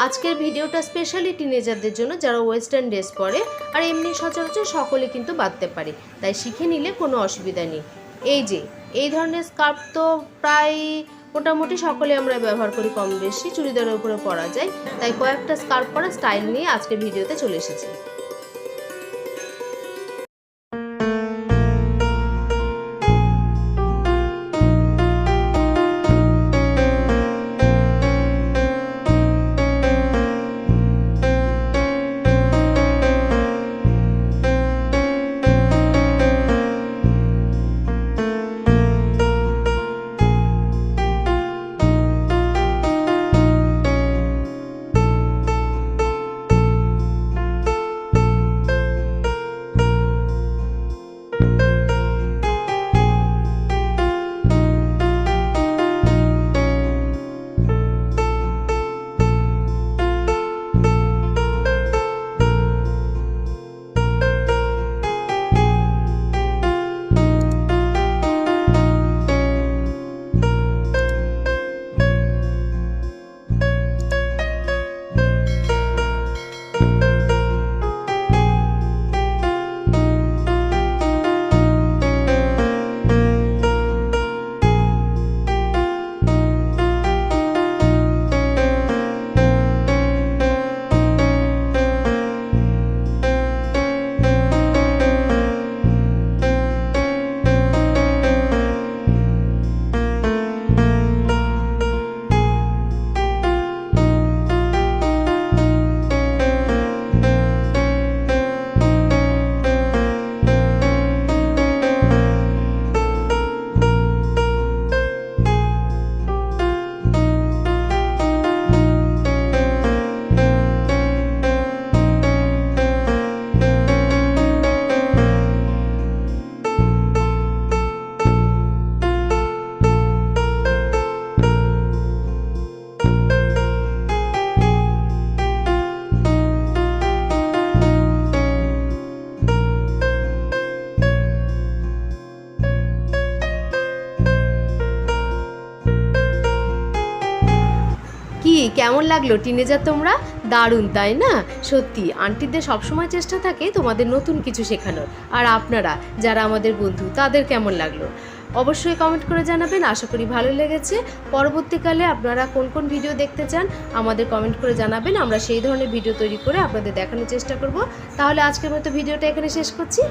আজকের ভিডিওটা স্পেশালি টিনেজারদের জন্য যারা ওয়েস্টার্ন ড্রেস পরে আর এমনি সচরাচর সকলে কিন্তু বাঁধতে পারে, তাই শিখে নিলে কোনো অসুবিধা নেই। এই ধরনের স্কার্ফ তো প্রায় মোটামুটি সকলে আমরা ব্যবহার করি, কম বেশি চুড়িদারের উপরে পরা যায়, তাই কয়েকটা স্কার্ফ পরা স্টাইল নিয়ে আজকের ভিডিওতে চলে এসেছি। কেমন লাগলো টিনেজার তোমরা? দারুণ তাই না? সত্যি আন্টিদের সবসময় চেষ্টা থাকে তোমাদের নতুন কিছু শেখানোর, আর আপনারা যারা আমাদের বন্ধু তাদের কেমন লাগলো অবশ্যই কমেন্ট করে জানাবেন। আশা করি ভালো লেগেছে। পরবর্তীকালে আপনারা কোন কোন ভিডিও দেখতে চান আমাদের কমেন্ট করে জানাবেন, আমরা সেই ধরনের ভিডিও তৈরি করে আপনাদের দেখানোর চেষ্টা করব। তাহলে আজকের মতো ভিডিওটা এখানে শেষ করছি।